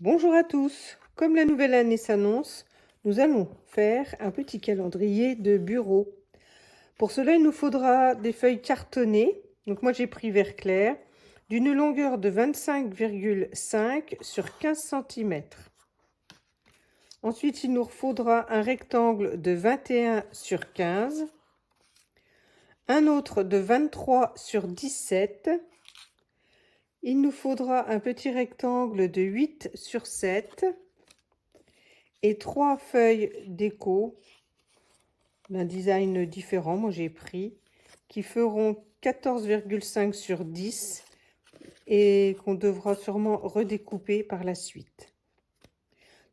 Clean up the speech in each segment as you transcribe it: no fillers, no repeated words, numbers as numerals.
Bonjour à tous. Comme la nouvelle année s'annonce, nous allons faire un petit calendrier de bureau. Pour cela, il nous faudra des feuilles cartonnées. Donc moi, j'ai pris vert clair, d'une longueur de 25,5 sur 15 cm. Ensuite, il nous faudra un rectangle de 21 sur 15, un autre de 23 sur 17. Il nous faudra un petit rectangle de 8 sur 7 et 3 feuilles déco d'un design différent. Moi, j'ai pris qui feront 14,5 sur 10 et qu'on devra sûrement redécouper par la suite.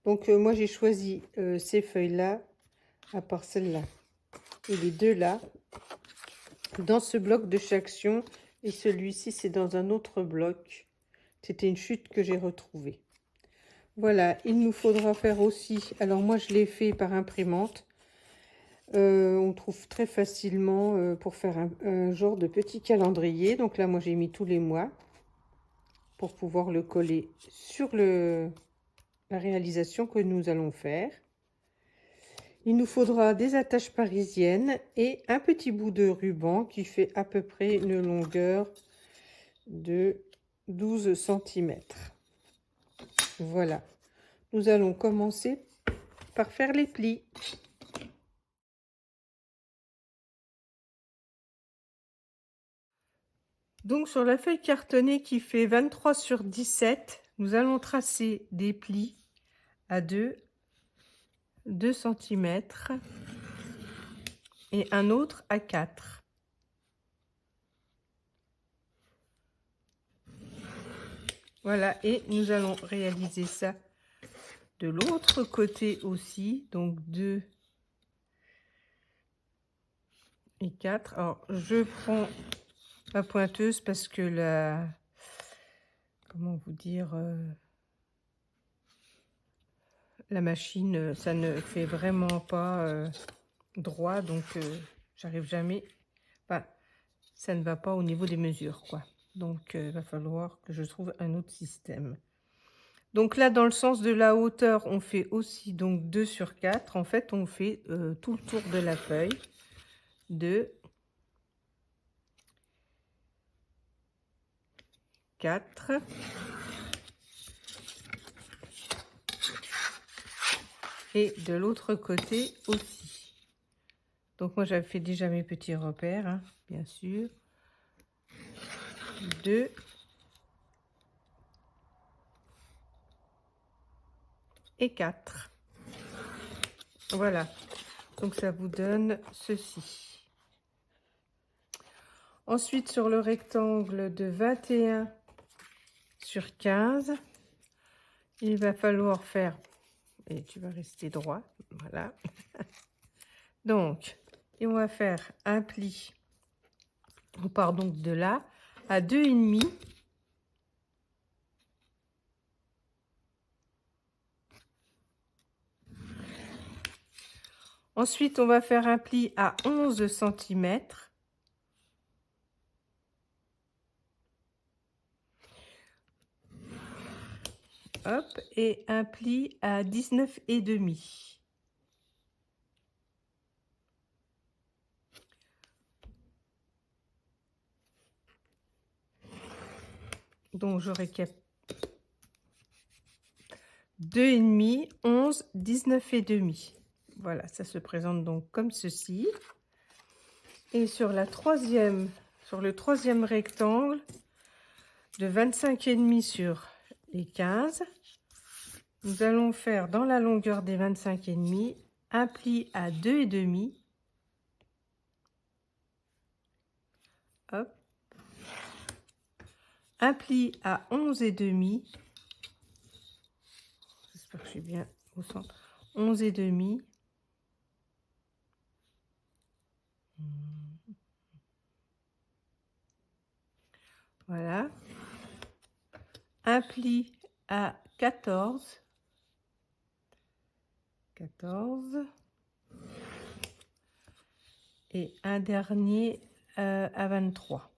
Donc, moi, j'ai choisi ces feuilles-là, à part celle-là et les deux là, dans ce bloc de chez Action. Et celui-ci, c'est dans un autre bloc. C'était une chute que j'ai retrouvée. Voilà, il nous faudra faire aussi, alors moi je l'ai fait par imprimante, on trouve très facilement pour faire un genre de petit calendrier. Donc là, moi j'ai mis tous les mois pour pouvoir le coller sur la réalisation que nous allons faire. Il nous faudra des attaches parisiennes et un petit bout de ruban qui fait à peu près une longueur de 12 cm. Voilà, nous allons commencer par faire les plis. Donc sur la feuille cartonnée qui fait 23 sur 17, nous allons tracer des plis à 2 cm et un autre à 4. Voilà, et nous allons réaliser ça de l'autre côté aussi, donc 2 et 4. Alors, je prends ma pointeuse parce que comment vous dire, la machine, ça ne fait vraiment pas droit, donc j'arrive jamais. Enfin, ça ne va pas au niveau des mesures, quoi. Donc, il va falloir que je trouve un autre système. Donc là, dans le sens de la hauteur, on fait aussi donc 2 sur 4. En fait, on fait tout le tour de la feuille. 2, 4. Et de l'autre côté aussi. Donc moi, j'avais fait déjà mes petits repères, hein, bien sûr. 2. Et 4. Voilà. Donc ça vous donne ceci. Ensuite, sur le rectangle de 21 sur 15, il va falloir faire, et tu vas rester droit, voilà. Donc, et on va faire un pli, on part donc de là à 2,5. Ensuite, on va faire un pli à 11 cm. Hop, et un pli à 19,5. Donc, je récap. 2,5, 11, 19,5. Voilà, ça se présente donc comme ceci. Et sur le troisième rectangle de 25,5 sur les 15, nous allons faire dans la longueur des 25,5 un pli à 2,5. Hop. Un pli à 11,5. J'espère que je suis bien au centre. 11,5. Voilà. Un pli à 14. 14. Et un dernier à 23.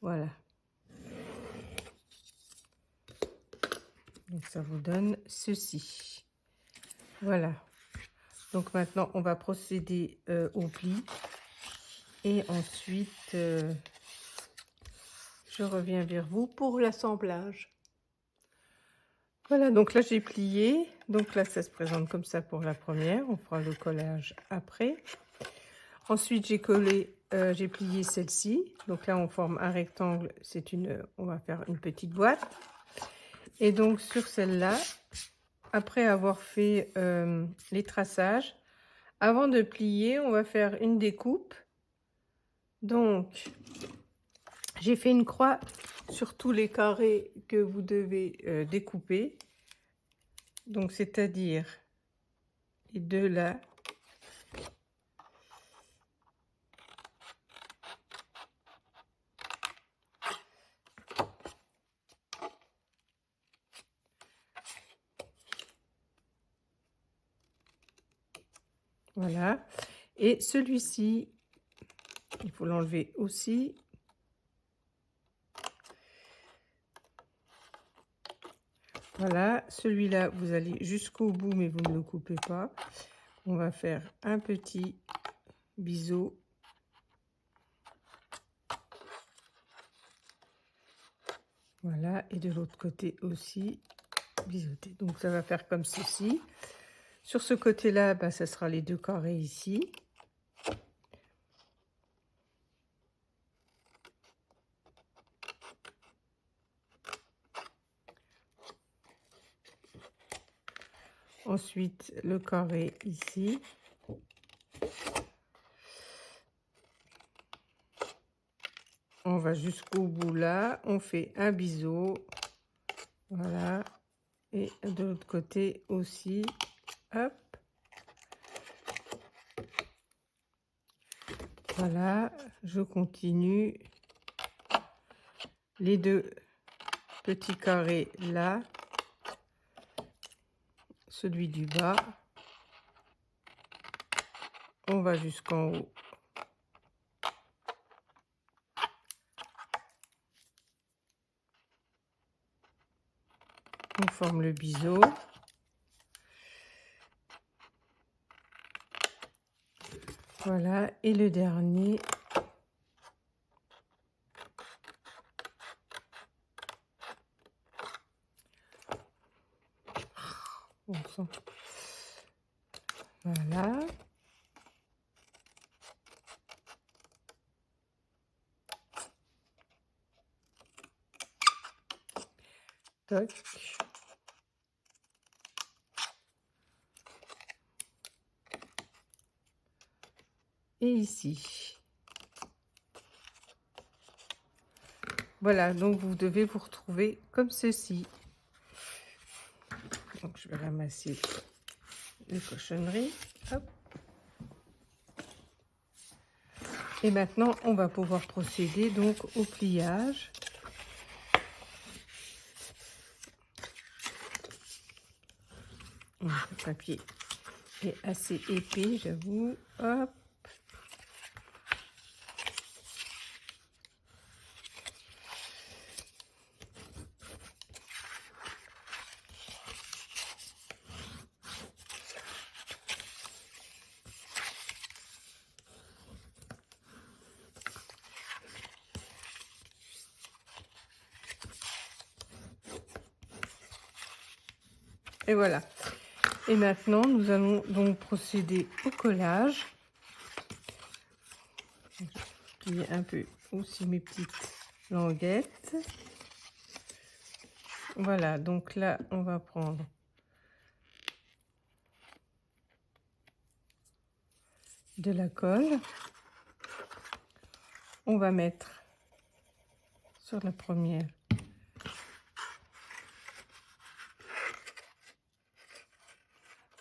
Voilà. Donc ça vous donne ceci. Voilà. Donc maintenant, on va procéder au pli. Et ensuite, je reviens vers vous pour l'assemblage. Voilà, donc là j'ai plié. Donc là, ça se présente comme ça pour la première. On fera le collage après. Ensuite, j'ai plié celle-ci. Donc là, on forme un rectangle. On va faire une petite boîte. Et donc sur celle-là, après avoir fait les traçages, avant de plier, on va faire une découpe. Donc, j'ai fait une croix sur tous les carrés que vous devez découper. Donc, c'est-à-dire les deux là. Voilà. Et celui-ci, il faut l'enlever aussi. Voilà, celui-là, vous allez jusqu'au bout, mais vous ne le coupez pas. On va faire un petit biseau. Voilà, et de l'autre côté aussi, biseauté. Donc, ça va faire comme ceci. Sur ce côté-là, bah, ça sera les deux carrés ici. Ensuite, le carré ici. On va jusqu'au bout là. On fait un biseau. Voilà. Et de l'autre côté aussi. Hop. Voilà. Je continue. Les deux petits carrés là. Celui du bas. On va jusqu'en haut. On forme le biseau. Voilà, et le dernier. Voilà. Toc. Et ici. Voilà, donc vous devez vous retrouver comme ceci. Donc je vais ramasser les cochonneries. Hop. Et maintenant, on va pouvoir procéder donc au pliage. Le papier est assez épais, j'avoue. Hop. Et voilà. Et maintenant, nous allons donc procéder au collage. Je vais plier un peu aussi mes petites languettes. Voilà, donc là, on va prendre de la colle. On va mettre sur la première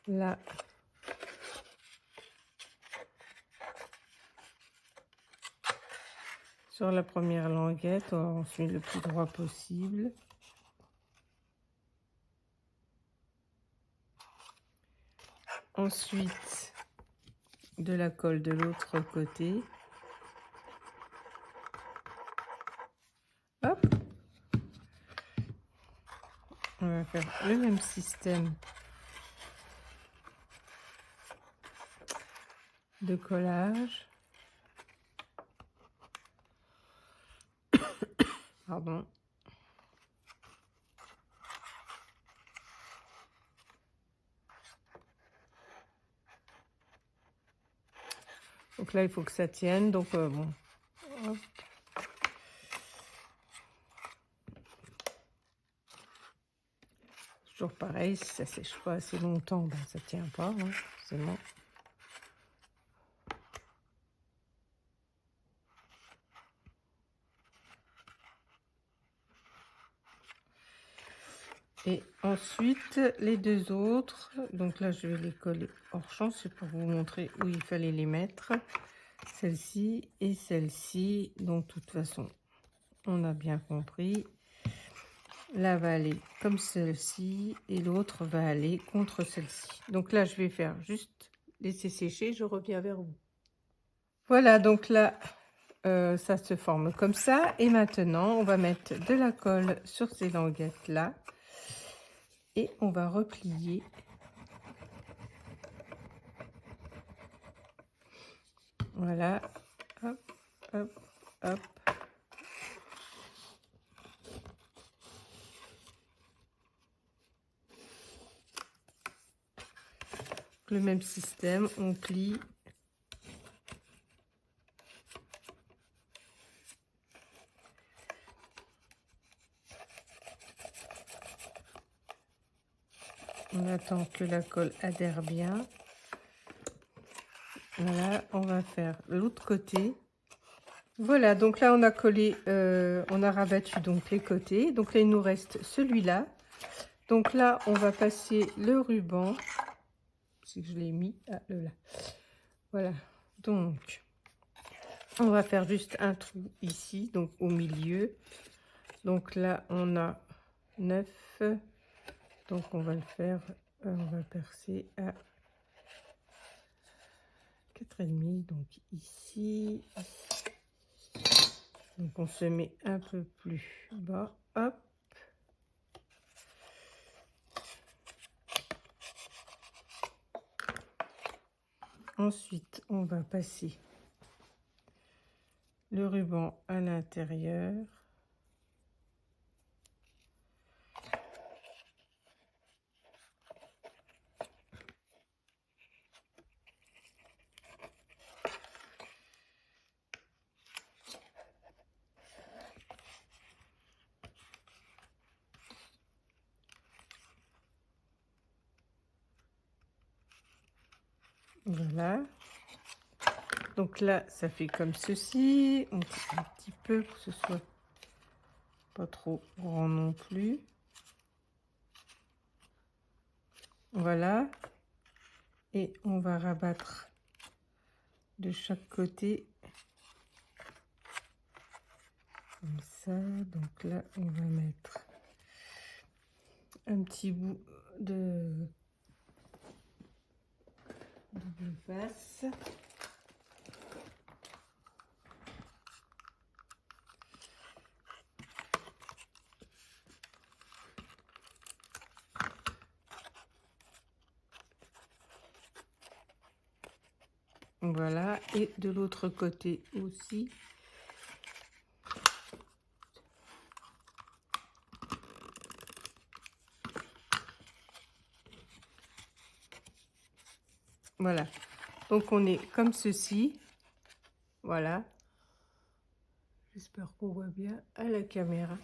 là. Sur la première languette, on suit le plus droit possible. Ensuite, de la colle de l'autre côté. faire le même système de collage. Pardon. Donc là, il faut que ça tienne. Donc bon. Hop. Toujours pareil, si ça sèche pas assez longtemps, ben, ça tient pas, hein, forcément. Et ensuite, les deux autres, donc là, je vais les coller hors champ, c'est pour vous montrer où il fallait les mettre. Celle-ci et celle-ci. Donc, de toute façon, on a bien compris. Là, va aller comme celle-ci et l'autre va aller contre celle-ci. Donc là, je vais faire juste laisser sécher. Je reviens vers vous. Voilà, donc là, ça se forme comme ça. Et maintenant, on va mettre de la colle sur ces languettes-là. Et on va replier. Voilà. Hop, hop, hop. Le même système, on plie. On attend que la colle adhère bien. Voilà, on va faire l'autre côté. Voilà, donc là on a collé, on a rabattu donc les côtés. Donc là il nous reste celui-là. Donc là on va passer le ruban. Si je l'ai mis, ah, là. Voilà, donc on va faire juste un trou ici, donc au milieu. Donc là on a 9. Donc on va le faire, on va percer à 4,5, donc ici. Donc on se met un peu plus bas, hop. Ensuite on va passer le ruban à l'intérieur. Voilà. Donc là, ça fait comme ceci. On tire un petit peu pour que ce soit pas trop grand non plus. Voilà. Et on va rabattre de chaque côté. Comme ça. Donc là, on va mettre un petit bout de double face. Voilà, et de l'autre côté aussi. Voilà, donc on est comme ceci. Voilà. J'espère qu'on voit bien à la caméra.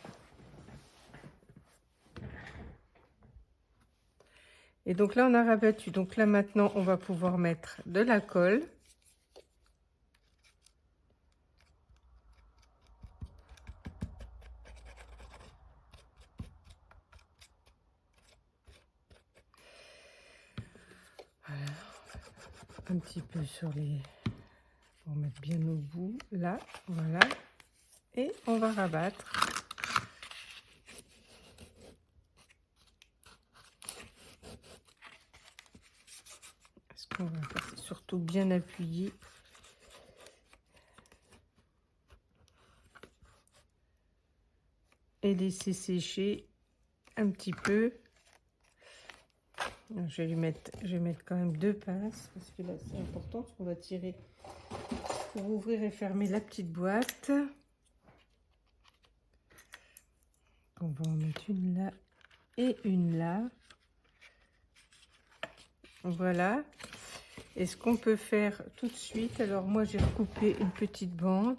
Et donc là, on a rabattu. Donc là, maintenant, on va pouvoir mettre de la colle. Voilà. Un petit peu sur les... pour mettre bien au bout. Là, voilà. Et on va rabattre. Ce qu'on va faire, c'est surtout bien appuyer. Et laisser sécher un petit peu. Je vais mettre quand même 2 pinces parce que là c'est important parce qu'on va tirer pour ouvrir et fermer la petite boîte. On va en mettre une là et une là. Voilà. Et ce qu'on peut faire tout de suite, alors moi j'ai recoupé une petite bande.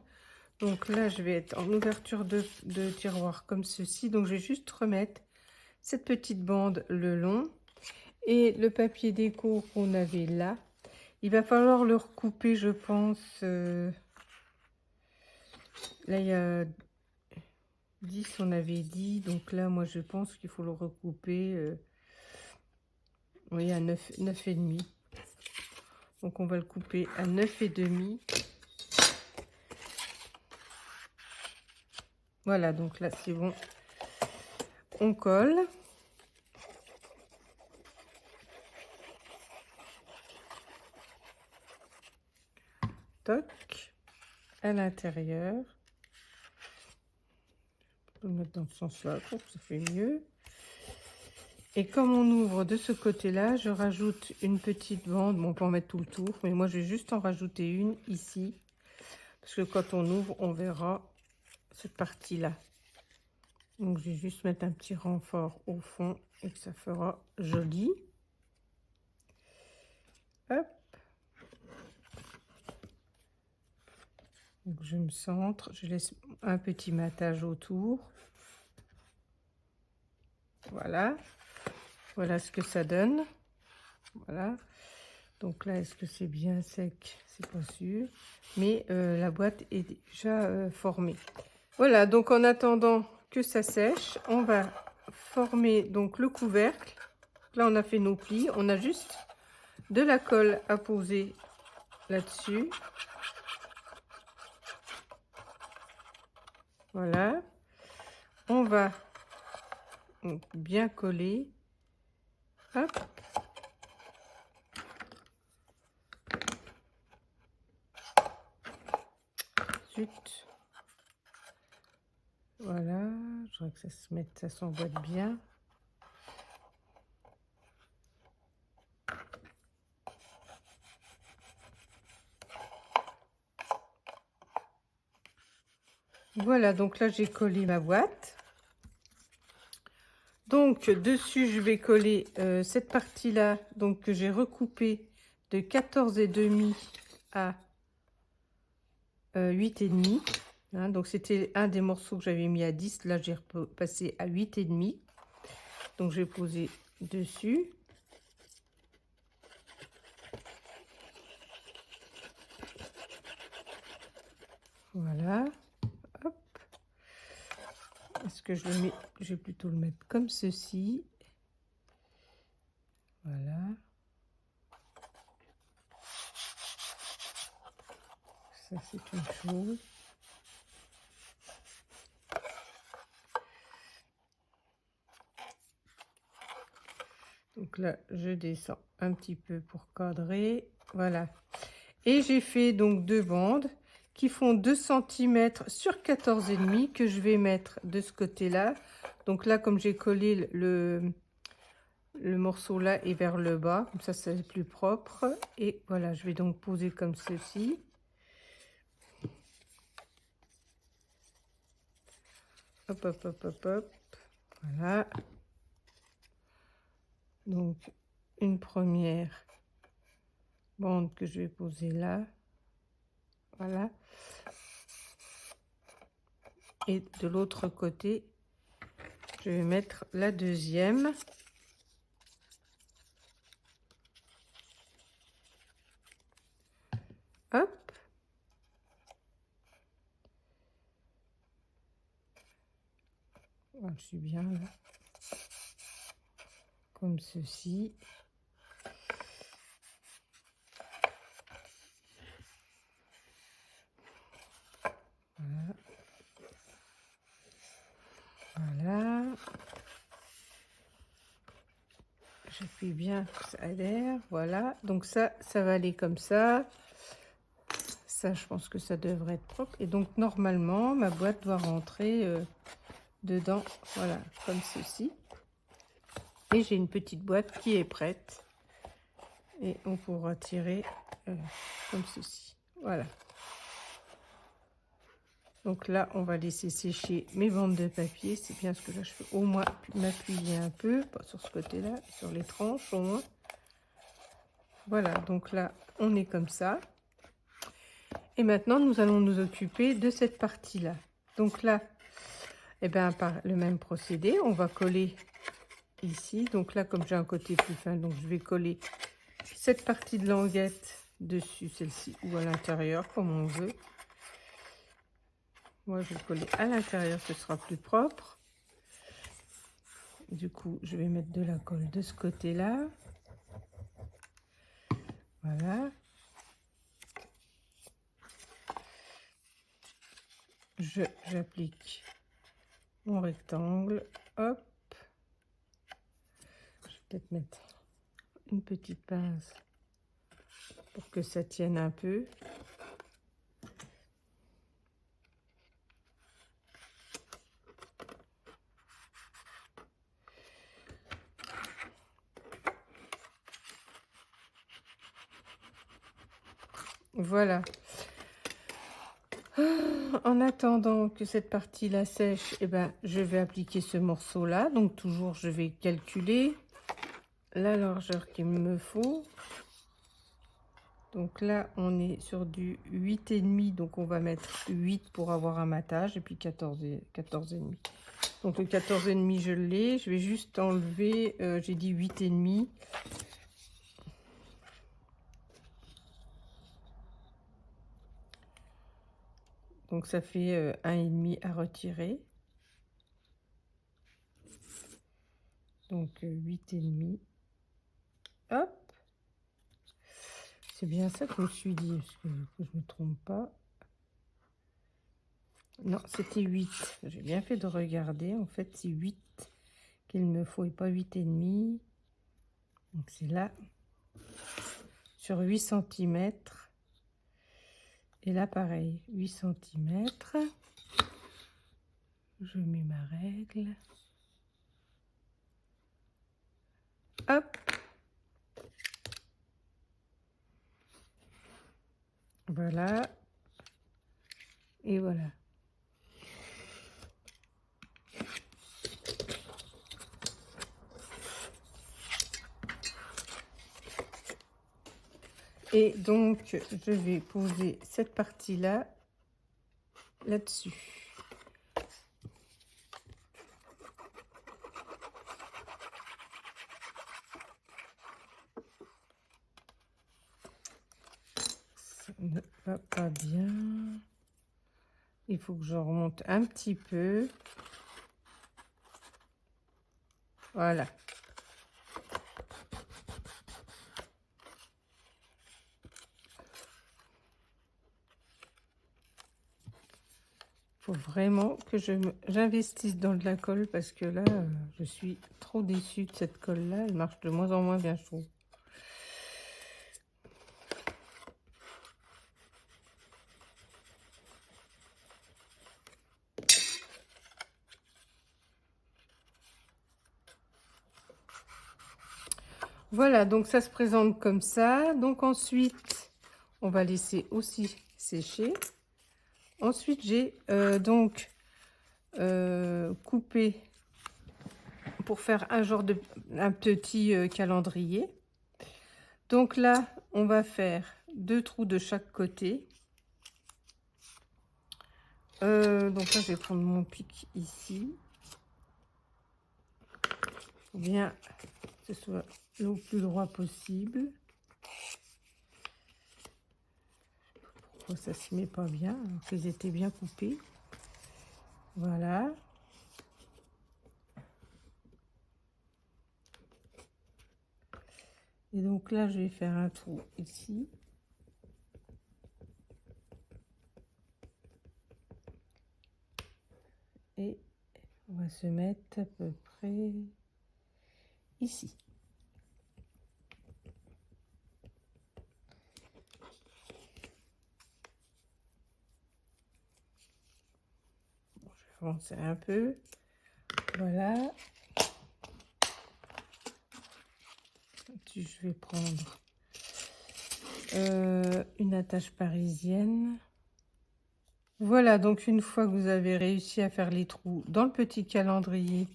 Donc là je vais être en ouverture de tiroir comme ceci. Donc je vais juste remettre cette petite bande le long. Et le papier déco qu'on avait là, il va falloir le recouper, je pense. Là, il y a 10, on avait dit. Donc là, moi, je pense qu'il faut le recouper oui, à 9 et demi. Donc, on va le couper à 9 et demi. Voilà, donc là, c'est bon. On colle. Toc. À l'intérieur. On va le mettre dans ce sens-là, pour que ça fait mieux. Et comme on ouvre de ce côté-là, je rajoute une petite bande. Bon, on peut en mettre tout le tour, mais moi, je vais juste en rajouter une ici. Parce que quand on ouvre, on verra cette partie-là. Donc, je vais juste mettre un petit renfort au fond et que ça fera joli. Hop. Donc, je me centre. Je laisse un petit matage autour. Voilà. Voilà ce que ça donne. Voilà. Donc là, est-ce que c'est bien sec? C'est pas sûr. Mais la boîte est déjà formée. Voilà, donc en attendant que ça sèche, on va former donc le couvercle. Là, on a fait nos plis. On a juste de la colle à poser là-dessus. Voilà. On va donc bien coller. Hop. Zut. Voilà. Je voudrais que ça se mette, ça s'emboîte bien. Voilà, donc là j'ai collé ma boîte. Donc dessus je vais coller cette partie là, donc que j'ai recoupée de 14,5 à 8,5. Hein, donc c'était un des morceaux que j'avais mis à 10, là j'ai passé à 8,5. Donc je vais poser dessus. Voilà. Hop. Est-ce que je le mets? Je vais plutôt le mettre comme ceci. Voilà. Ça c'est une chose. Donc là, je descends un petit peu pour cadrer. Voilà. Et j'ai fait donc 2 bandes qui font 2 cm sur 14,5 que je vais mettre de ce côté-là. Donc là, comme j'ai collé le morceau là et vers le bas, comme ça c'est plus propre. Et voilà, je vais donc poser comme ceci. Hop, hop, hop, hop, hop. Voilà. Donc, une première bande que je vais poser là. Voilà. Et de l'autre côté, je vais mettre la deuxième. Hop. Je suis bien là. Comme ceci. Voilà. Voilà. J'appuie bien que ça adhère. Voilà. Donc ça va aller comme ça. Ça, je pense que ça devrait être propre. Et donc, normalement, ma boîte doit rentrer dedans. Voilà, comme ceci. Et j'ai une petite boîte qui est prête. Et on pourra tirer comme ceci. Voilà. Donc là, on va laisser sécher mes bandes de papier. C'est bien ce que là, je fais au moins m'appuyer un peu, pas sur ce côté-là, sur les tranches au moins. Voilà, donc là, on est comme ça. Et maintenant, nous allons nous occuper de cette partie-là. Donc là, eh ben, par le même procédé, on va coller ici. Donc là, comme j'ai un côté plus fin, donc je vais coller cette partie de languette dessus, celle-ci, ou à l'intérieur, comme on veut. Moi, je vais coller à l'intérieur, ce sera plus propre. Du coup, je vais mettre de la colle de ce côté-là. Voilà. J'applique mon rectangle. Hop. Je vais peut-être mettre une petite pince pour que ça tienne un peu. Voilà. En attendant que cette partie-là sèche, eh ben, je vais appliquer ce morceau-là. Donc toujours, je vais calculer la largeur qu'il me faut. Donc là, on est sur du 8,5. Donc on va mettre 8 pour avoir un matage. Et puis 14,5. Donc le 14,5, je l'ai. Je vais juste enlever, j'ai dit 8,5. Donc ça fait 1,5 à retirer. Donc 8,5. Hop. C'est bien ça que je me suis dit, parce que je ne me trompe pas. Non, c'était 8. J'ai bien fait de regarder. En fait, c'est 8 qu'il me faut et pas 8,5. Donc c'est là, sur 8 cm. Et là, pareil, 8 cm. Je mets ma règle. Hop. Voilà. Et voilà. Et donc, je vais poser cette partie-là, là-dessus. Ça ne va pas bien. Il faut que je remonte un petit peu. Voilà. Faut vraiment que j'investisse dans de la colle parce que là, je suis trop déçue de cette colle-là. Elle marche de moins en moins bien, je trouve. Voilà, donc ça se présente comme ça. Donc ensuite, on va laisser aussi sécher. Ensuite, j'ai donc coupé pour faire un petit calendrier. Donc là, on va faire 2 trous de chaque côté. Donc là, je vais prendre mon pic ici. Faut bien que ce soit le plus droit possible. Pourquoi ça se met pas bien alors qu'ils étaient bien coupés. Voilà. Et donc là, je vais faire un trou ici. Et on va se mettre à peu près ici. Bon, je vais avancer un peu. Voilà. Je vais prendre une attache parisienne. Voilà, donc une fois que vous avez réussi à faire les trous dans le petit calendrier,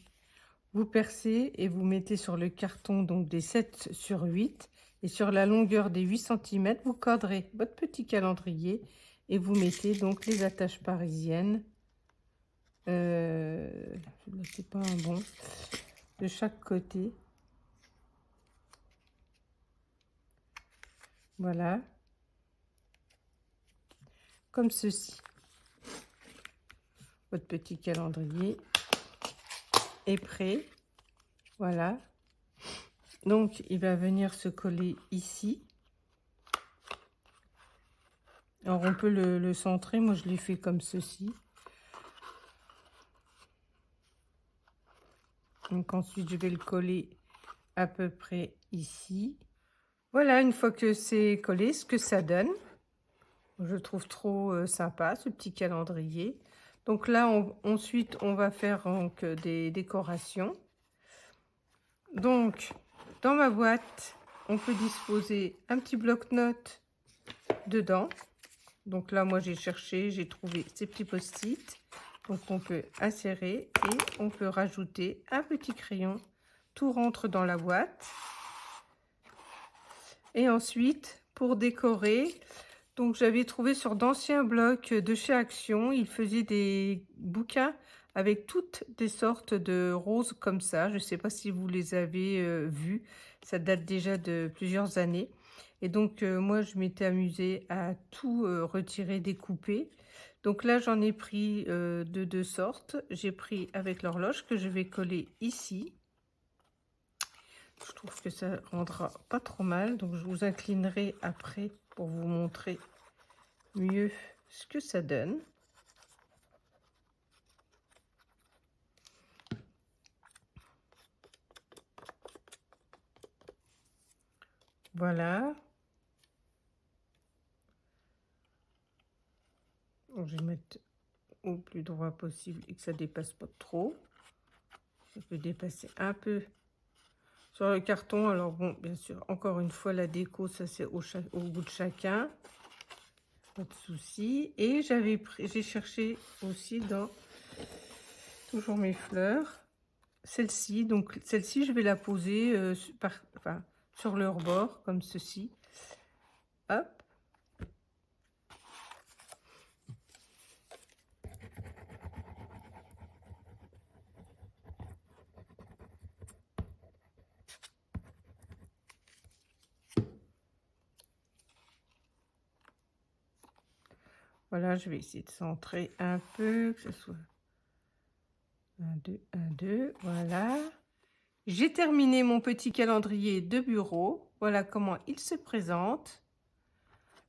vous percez et vous mettez sur le carton donc des 7 sur 8 et sur la longueur des 8 cm, vous cadrez votre petit calendrier et vous mettez donc les attaches parisiennes. C'est pas un bon de chaque côté. Voilà, comme ceci. Votre petit calendrier est prêt. Voilà. Donc, il va venir se coller ici. Alors, on peut le centrer. Moi, je l'ai fait comme ceci. Donc, ensuite, je vais le coller à peu près ici. Voilà, une fois que c'est collé, ce que ça donne. Je trouve trop sympa, ce petit calendrier. Donc là, ensuite, on va faire donc, des décorations. Donc, dans ma boîte, on peut disposer un petit bloc-notes dedans. Donc là, moi, j'ai cherché, j'ai trouvé ces petits post-it. Donc, on peut insérer et on peut rajouter un petit crayon. Tout rentre dans la boîte. Et ensuite, pour décorer, donc j'avais trouvé sur d'anciens blocs de chez Action, ils faisaient des bouquins avec toutes des sortes de roses comme ça. Je ne sais pas si vous les avez vus, ça date déjà de plusieurs années. Et donc moi je m'étais amusée à tout retirer, découper. Donc là j'en ai pris de deux sortes. J'ai pris avec l'horloge que je vais coller ici. Je trouve que ça rendra pas trop mal, donc je vous inclinerai après pour vous montrer mieux ce que ça donne. Voilà. Donc, je vais mettre au plus droit possible et que ça dépasse pas trop. Ça peut dépasser un peu sur le carton. Alors bon, bien sûr, encore une fois, la déco, ça c'est au goût de chacun. Pas de souci. Et j'ai cherché aussi dans toujours mes fleurs. Celle-ci, donc celle-ci, je vais la poser sur leur bord, comme ceci. Hop. Voilà, je vais essayer de centrer un peu, que ce soit 1, 2, 1, 2, voilà. J'ai terminé mon petit calendrier de bureau. Voilà comment il se présente.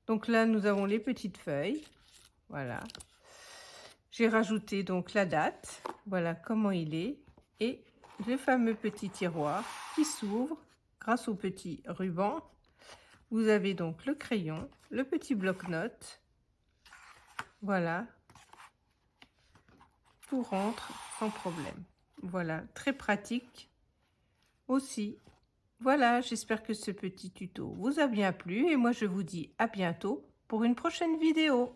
Donc là, nous avons les petites feuilles. Voilà. J'ai rajouté donc la date. Voilà comment il est. Et le fameux petit tiroir qui s'ouvre grâce au petit ruban. Vous avez donc le crayon, le petit bloc-notes. Voilà. Tout rentre sans problème. Voilà, très pratique aussi. Voilà, j'espère que ce petit tuto vous a bien plu et moi je vous dis à bientôt pour une prochaine vidéo.